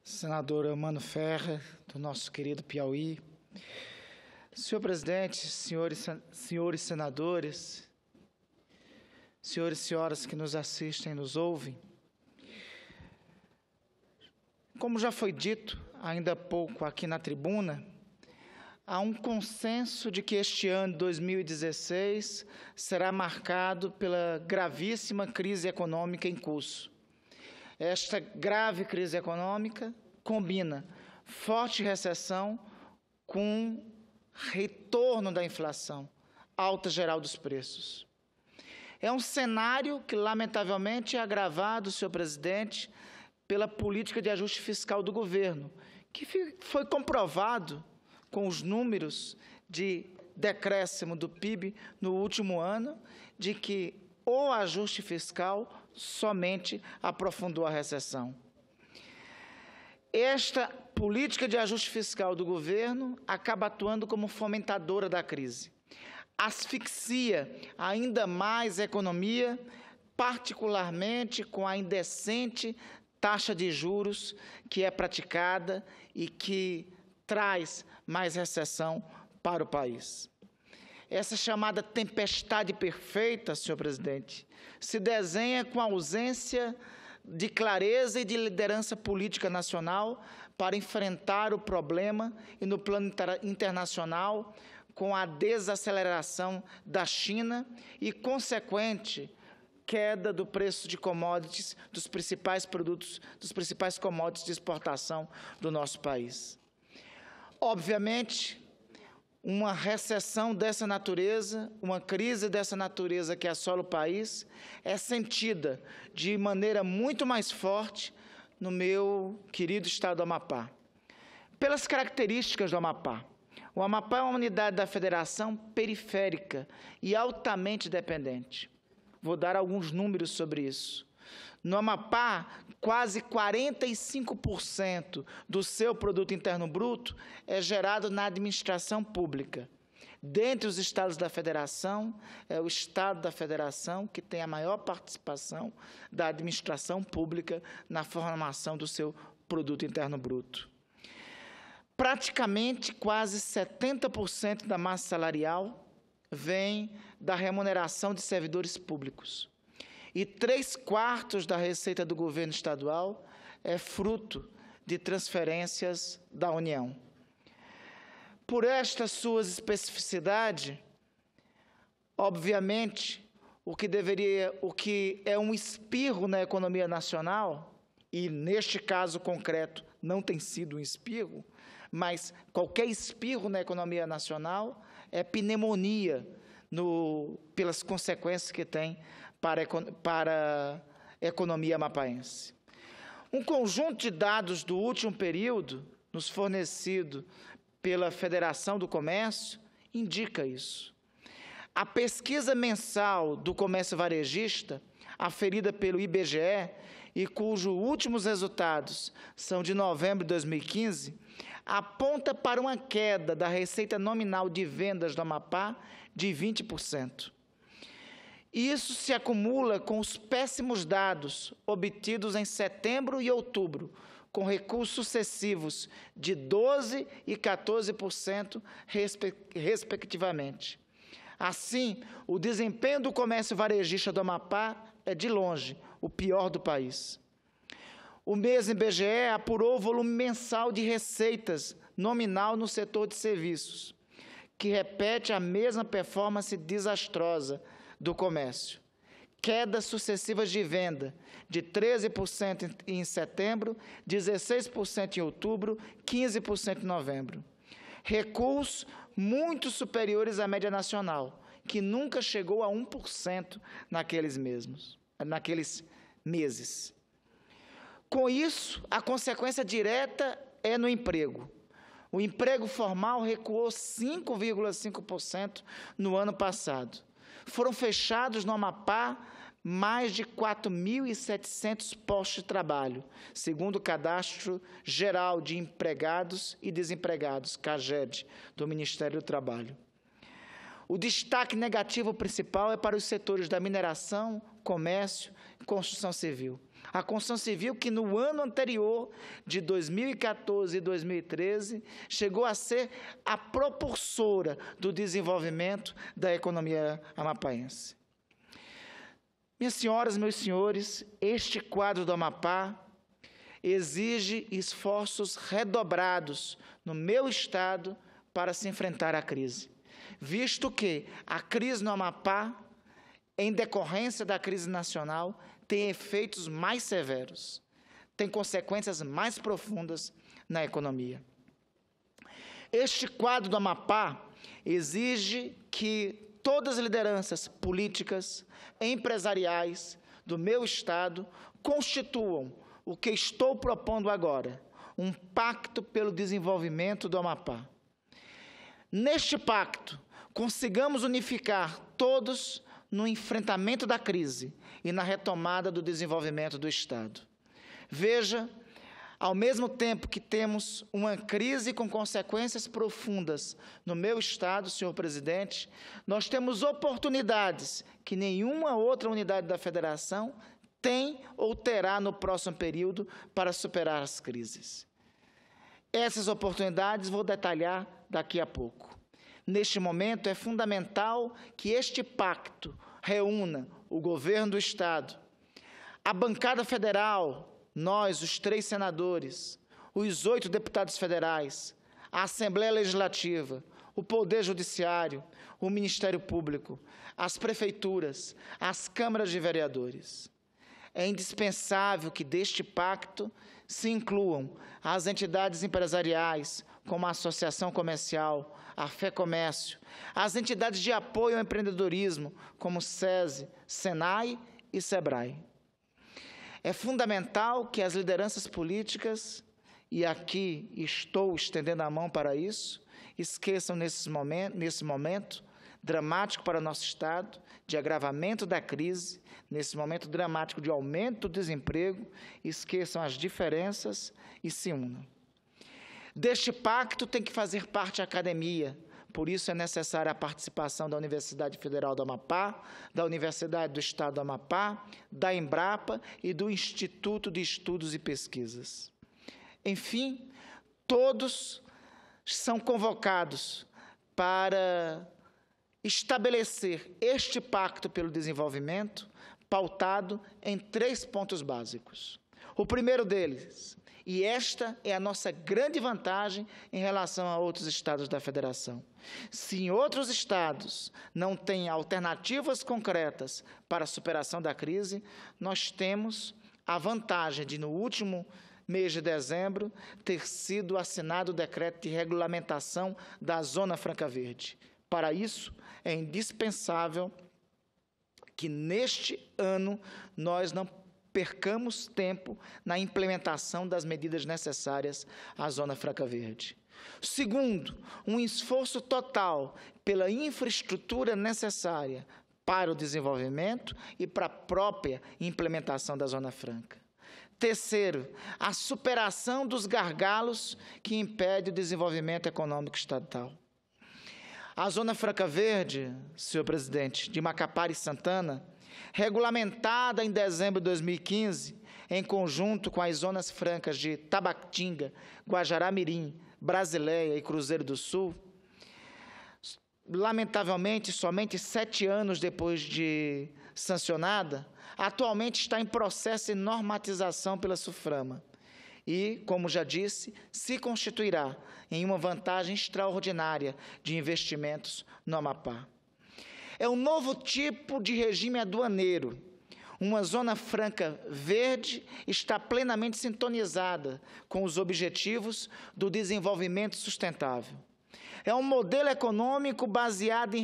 senadora Mano Ferrer, do nosso querido Piauí, senhor presidente, senhores senadores, senhores e senhoras que nos assistem e nos ouvem, como já foi dito ainda há pouco aqui na tribuna, há um consenso de que este ano, 2016, será marcado pela gravíssima crise econômica em curso. Esta grave crise econômica combina forte recessão com retorno da inflação, alta geral dos preços. É um cenário que, lamentavelmente, é agravado, senhor presidente, pela política de ajuste fiscal do governo, que foi comprovado com os números de decréscimo do PIB no último ano, de que o ajuste fiscal somente aprofundou a recessão. Esta política de ajuste fiscal do governo acaba atuando como fomentadora da crise. Asfixia ainda mais a economia, particularmente com a indecente taxa de juros que é praticada e que traz mais recessão para o país. Essa chamada tempestade perfeita, senhor presidente, se desenha com a ausência de clareza e de liderança política nacional para enfrentar o problema e no plano internacional com a desaceleração da China e consequente queda do preço de commodities, dos principais produtos, dos principais commodities de exportação do nosso país. Obviamente, uma recessão dessa natureza, uma crise dessa natureza que assola o país, é sentida de maneira muito mais forte no meu querido estado do Amapá. Pelas características do Amapá. O Amapá é uma unidade da federação periférica e altamente dependente. Vou dar alguns números sobre isso. No Amapá, quase 45% do seu produto interno bruto é gerado na administração pública. Dentre os estados da federação, é o estado da federação que tem a maior participação da administração pública na formação do seu produto interno bruto. Praticamente quase 70% da massa salarial vem da remuneração de servidores públicos. E 3/4 da receita do governo estadual é fruto de transferências da União. Por estas suas especificidades, obviamente, o que é um espirro na economia nacional, e neste caso concreto não tem sido um espirro, mas qualquer espirro na economia nacional é pneumonia pelas consequências que tem para a economia amapaense. Um conjunto de dados do último período, nos fornecido pela Federação do Comércio, indica isso. A pesquisa mensal do comércio varejista, aferida pelo IBGE, e cujos últimos resultados são de novembro de 2015, aponta para uma queda da receita nominal de vendas do Amapá de 20%. Isso se acumula com os péssimos dados obtidos em setembro e outubro, com recuos sucessivos de 12% e 14%, respectivamente. Assim, o desempenho do comércio varejista do Amapá é, de longe, o pior do país. O mesmo IBGE apurou o volume mensal de receitas nominal no setor de serviços, que repete a mesma performance desastrosa do comércio. Quedas sucessivas de venda, de 13% em setembro, 16% em outubro, 15% em novembro. Recuos muito superiores à média nacional, que nunca chegou a 1% naqueles meses. Com isso, a consequência direta é no emprego. O emprego formal recuou 5,5% no ano passado. Foram fechados no Amapá mais de 4.700 postos de trabalho, segundo o Cadastro Geral de Empregados e Desempregados, CAGED, do Ministério do Trabalho. O destaque negativo principal é para os setores da mineração, comércio e construção civil. A construção civil que no ano anterior, de 2014 e 2013, chegou a ser a propulsora do desenvolvimento da economia amapaense. Minhas senhoras, meus senhores, este quadro do Amapá exige esforços redobrados no meu estado para se enfrentar a crise, visto que a crise no Amapá, em decorrência da crise nacional, tem efeitos mais severos, tem consequências mais profundas na economia. Este quadro do Amapá exige que todas as lideranças políticas, empresariais do meu estado constituam o que estou propondo agora, um pacto pelo desenvolvimento do Amapá. Neste pacto, consigamos unificar todos no enfrentamento da crise e na retomada do desenvolvimento do Estado. Veja, ao mesmo tempo que temos uma crise com consequências profundas no meu Estado, senhor presidente, nós temos oportunidades que nenhuma outra unidade da Federação tem ou terá no próximo período para superar as crises. Essas oportunidades vou detalhar daqui a pouco. Neste momento, é fundamental que este pacto reúna o governo do Estado, a bancada federal, nós, os 3 senadores, os 8 deputados federais, a Assembleia Legislativa, o Poder Judiciário, o Ministério Público, as prefeituras, as câmaras de vereadores. É indispensável que deste pacto se incluam as entidades empresariais, como a Associação Comercial, a FEComércio, as entidades de apoio ao empreendedorismo, como SESI, SENAI e SEBRAE. É fundamental que as lideranças políticas, e aqui estou estendendo a mão para isso, esqueçam nesse momento dramático para o nosso Estado, de agravamento da crise, nesse momento dramático de aumento do desemprego, esqueçam as diferenças e se unam. Deste pacto tem que fazer parte a academia, por isso é necessária a participação da Universidade Federal do Amapá, da Universidade do Estado do Amapá, da Embrapa e do Instituto de Estudos e Pesquisas. Enfim, todos são convocados para estabelecer este pacto pelo desenvolvimento, pautado em 3 pontos básicos. O primeiro deles, e esta é a nossa grande vantagem em relação a outros estados da Federação. Se em outros estados não têm alternativas concretas para a superação da crise, nós temos a vantagem de, no último mês de dezembro, ter sido assinado o decreto de regulamentação da Zona Franca Verde. Para isso, é indispensável que neste ano nós não percamos tempo na implementação das medidas necessárias à Zona Franca Verde. Segundo, um esforço total pela infraestrutura necessária para o desenvolvimento e para a própria implementação da Zona Franca. Terceiro, a superação dos gargalos que impedem o desenvolvimento econômico estatal. A Zona Franca Verde, senhor presidente, de Macapá e Santana, regulamentada em dezembro de 2015, em conjunto com as zonas francas de Tabatinga, Guajará-Mirim, Brasileia e Cruzeiro do Sul, lamentavelmente, somente 7 anos depois de sancionada, atualmente está em processo de normatização pela SUFRAMA e, como já disse, se constituirá em uma vantagem extraordinária de investimentos no Amapá. É um novo tipo de regime aduaneiro. Uma Zona Franca Verde está plenamente sintonizada com os objetivos do desenvolvimento sustentável. É um modelo econômico baseado em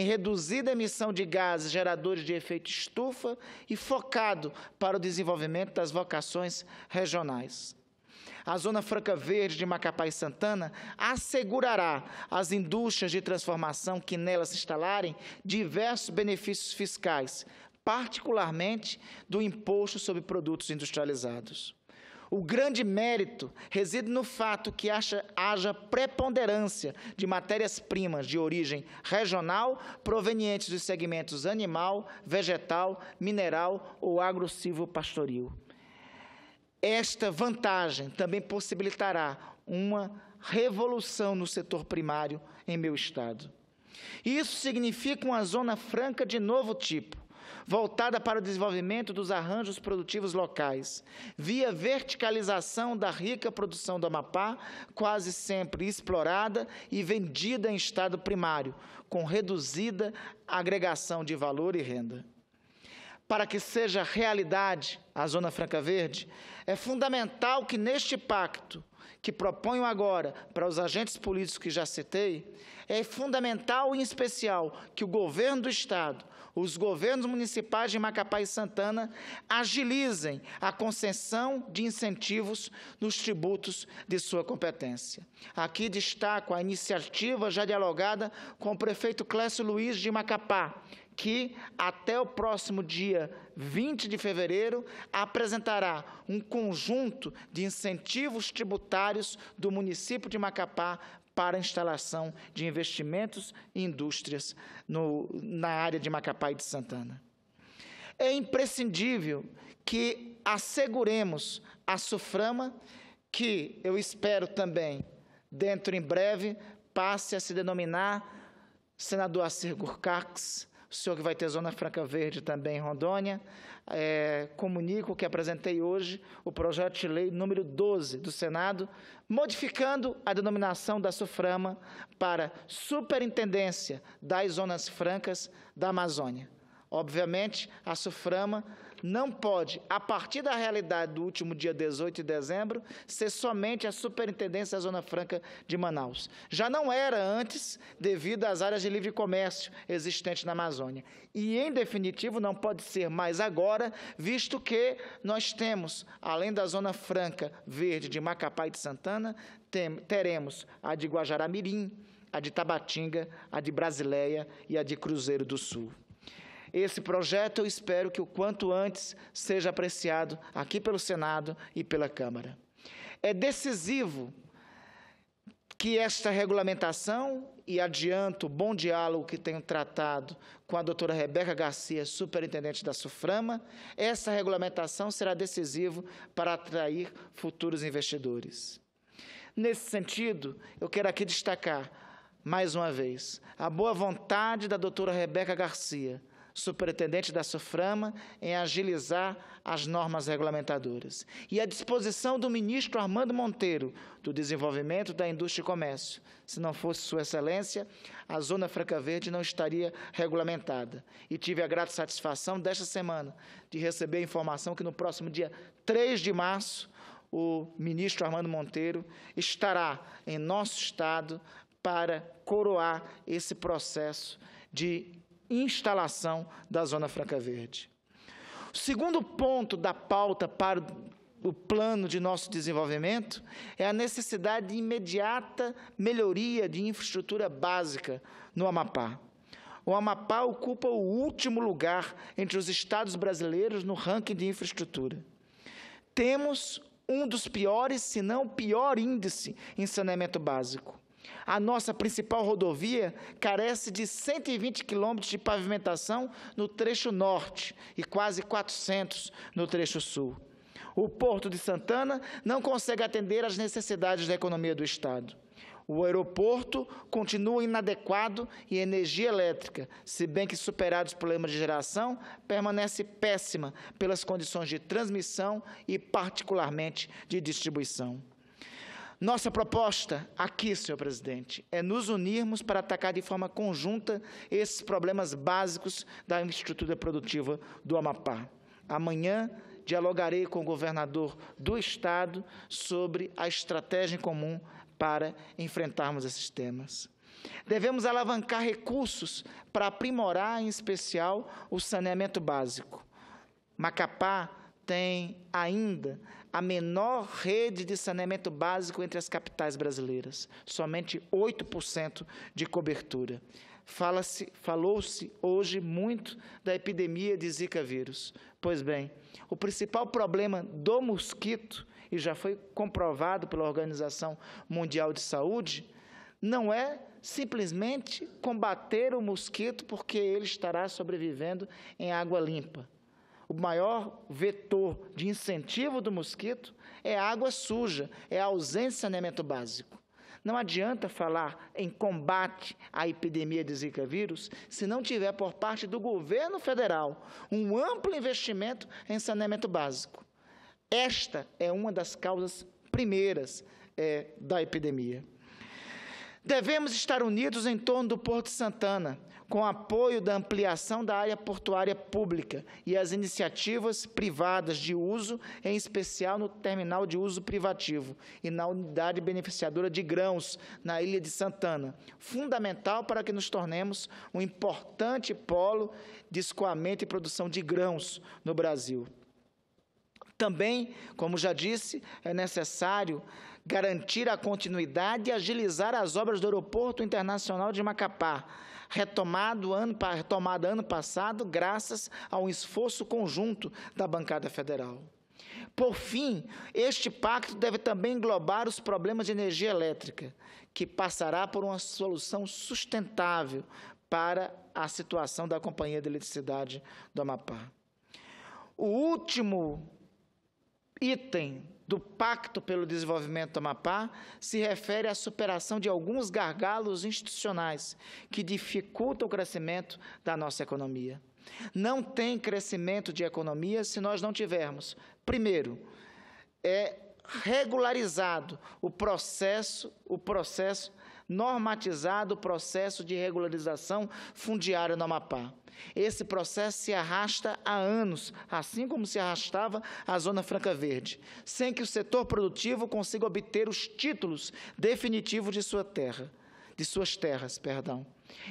reduzida emissão de gases geradores de efeito estufa e focado para o desenvolvimento das vocações regionais. A Zona Franca Verde de Macapá e Santana assegurará às indústrias de transformação que nelas se instalarem diversos benefícios fiscais, particularmente do imposto sobre produtos industrializados. O grande mérito reside no fato que haja preponderância de matérias-primas de origem regional provenientes dos segmentos animal, vegetal, mineral ou agro-silvopastoril. Esta vantagem também possibilitará uma revolução no setor primário em meu estado. Isso significa uma zona franca de novo tipo, voltada para o desenvolvimento dos arranjos produtivos locais, via verticalização da rica produção do Amapá, quase sempre explorada e vendida em estado primário, com reduzida agregação de valor e renda. Para que seja realidade a Zona Franca Verde, é fundamental que neste pacto, que proponho agora para os agentes políticos que já citei, é fundamental, em especial, que o governo do Estado, os governos municipais de Macapá e Santana agilizem a concessão de incentivos nos tributos de sua competência. Aqui destaco a iniciativa já dialogada com o prefeito Clécio Luiz de Macapá, que, até o próximo dia 20 de fevereiro, apresentará um conjunto de incentivos tributários do município de Macapá para a instalação de investimentos e indústrias na área de Macapá e de Santana. É imprescindível que asseguremos a SUFRAMA, que eu espero também, dentro em breve, passe a se denominar Senador Assir Gurcax, o senhor que vai ter Zona Franca Verde também em Rondônia. Comunico que apresentei hoje o projeto de lei número 12 do Senado, modificando a denominação da SUFRAMA para Superintendência das Zonas Francas da Amazônia. Obviamente, a SUFRAMA não pode, a partir da realidade do último dia 18 de dezembro, ser somente a Superintendência da Zona Franca de Manaus. Já não era antes, devido às áreas de livre comércio existentes na Amazônia. E, em definitivo, não pode ser mais agora, visto que nós temos, além da Zona Franca Verde de Macapá e de Santana, teremos a de Guajará-Mirim, a de Tabatinga, a de Brasileia e a de Cruzeiro do Sul. Esse projeto eu espero que o quanto antes seja apreciado aqui pelo Senado e pela Câmara. É decisivo que esta regulamentação, e adianto o bom diálogo que tenho tratado com a doutora Rebeca Garcia, superintendente da SUFRAMA, essa regulamentação será decisiva para atrair futuros investidores. Nesse sentido, eu quero aqui destacar, mais uma vez, a boa vontade da doutora Rebeca Garcia, superintendente da SUFRAMA, em agilizar as normas regulamentadoras. E a disposição do ministro Armando Monteiro, do Desenvolvimento da Indústria e Comércio. Se não fosse Sua Excelência, a Zona Franca Verde não estaria regulamentada. E tive a grata satisfação, desta semana, de receber a informação que no próximo dia 3 de março, o ministro Armando Monteiro estará em nosso estado para coroar esse processo de instalação da Zona Franca Verde. O segundo ponto da pauta para o plano de nosso desenvolvimento é a necessidade de imediata melhoria de infraestrutura básica no Amapá. O Amapá ocupa o último lugar entre os estados brasileiros no ranking de infraestrutura. Temos um dos piores, se não o pior índice em saneamento básico. A nossa principal rodovia carece de 120 quilômetros de pavimentação no trecho norte e quase 400 no trecho sul. O Porto de Santana não consegue atender às necessidades da economia do Estado. O aeroporto continua inadequado e a energia elétrica, se bem que superados os problemas de geração, permanece péssima pelas condições de transmissão e, particularmente, de distribuição. Nossa proposta aqui, senhor presidente, é nos unirmos para atacar de forma conjunta esses problemas básicos da infraestrutura produtiva do Amapá. Amanhã, dialogarei com o governador do Estado sobre a estratégia em comum para enfrentarmos esses temas. Devemos alavancar recursos para aprimorar, em especial, o saneamento básico. Macapá tem ainda a menor rede de saneamento básico entre as capitais brasileiras, somente 8% de cobertura. Falou-se hoje muito da epidemia de Zika vírus. Pois bem, o principal problema do mosquito e já foi comprovado pela Organização Mundial de Saúde, não é simplesmente combater o mosquito porque ele estará sobrevivendo em água limpa. O maior vetor de incentivo do mosquito é a água suja, é a ausência de saneamento básico. Não adianta falar em combate à epidemia de Zika vírus se não tiver por parte do governo federal um amplo investimento em saneamento básico. Esta é uma das causas primeiras da epidemia. Devemos estar unidos em torno do Porto de Santana, com apoio da ampliação da área portuária pública e as iniciativas privadas de uso, em especial no terminal de uso privativo e na unidade beneficiadora de grãos, na Ilha de Santana, fundamental para que nos tornemos um importante polo de escoamento e produção de grãos no Brasil. Também, como já disse, é necessário garantir a continuidade e agilizar as obras do Aeroporto Internacional de Macapá, retomada ano passado, graças a um esforço conjunto da bancada federal. Por fim, este pacto deve também englobar os problemas de energia elétrica, que passará por uma solução sustentável para a situação da Companhia de Eletricidade do Amapá. O último item do Pacto pelo Desenvolvimento do Amapá se refere à superação de alguns gargalos institucionais que dificultam o crescimento da nossa economia. Não tem crescimento de economia se nós não tivermos, primeiro, regularizado o processo normatizado o processo de regularização fundiária no Amapá. Esse processo se arrasta há anos, assim como se arrastava a Zona Franca Verde, sem que o setor produtivo consiga obter os títulos definitivos de suas terras.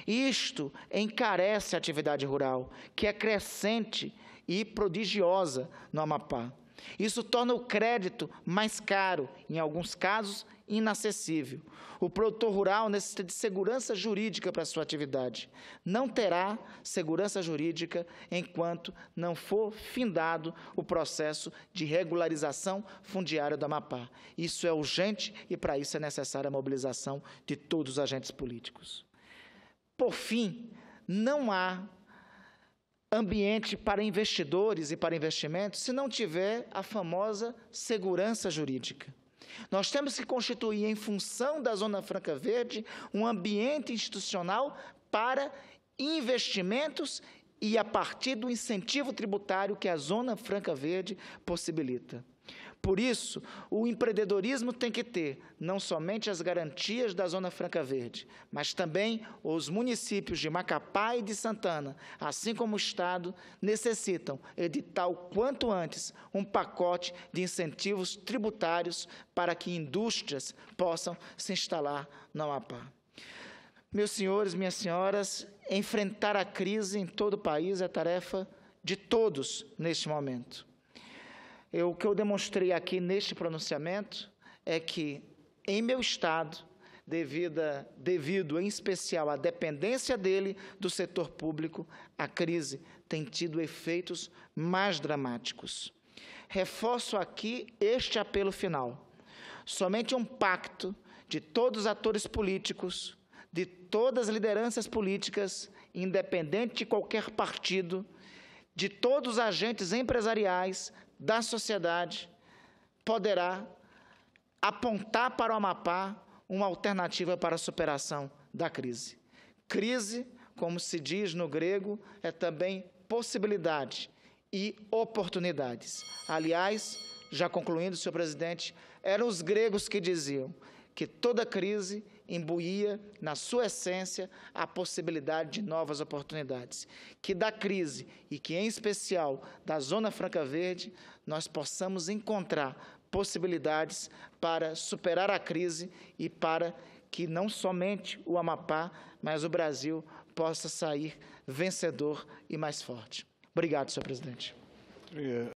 Isto encarece a atividade rural, que é crescente e prodigiosa no Amapá. Isso torna o crédito mais caro, em alguns casos, inacessível. O produtor rural necessita de segurança jurídica para a sua atividade. Não terá segurança jurídica enquanto não for findado o processo de regularização fundiária do Amapá. Isso é urgente e, para isso, é necessária a mobilização de todos os agentes políticos. Por fim, não há ambiente para investidores e para investimentos se não tiver a famosa segurança jurídica. Nós temos que constituir, em função da Zona Franca Verde, um ambiente institucional para investimentos e a partir do incentivo tributário que a Zona Franca Verde possibilita. Por isso, o empreendedorismo tem que ter não somente as garantias da Zona Franca Verde, mas também os municípios de Macapá e de Santana, assim como o Estado, necessitam editar o quanto antes um pacote de incentivos tributários para que indústrias possam se instalar no Amapá. Meus senhores, minhas senhoras, enfrentar a crise em todo o país é tarefa de todos neste momento. O que eu demonstrei aqui neste pronunciamento é que, em meu Estado, devido em especial à dependência dele do setor público, a crise tem tido efeitos mais dramáticos. Reforço aqui este apelo final. Somente um pacto de todos os atores políticos, de todas as lideranças políticas, independente de qualquer partido, de todos os agentes empresariais, da sociedade, poderá apontar para o Amapá uma alternativa para a superação da crise. Crise, como se diz no grego, é também possibilidade e oportunidades. Aliás, já concluindo, senhor presidente, eram os gregos que diziam que toda crise imbuía na sua essência a possibilidade de novas oportunidades. Que da crise, e que em especial da Zona Franca Verde, nós possamos encontrar possibilidades para superar a crise e para que não somente o Amapá, mas o Brasil possa sair vencedor e mais forte. Obrigado, senhor presidente.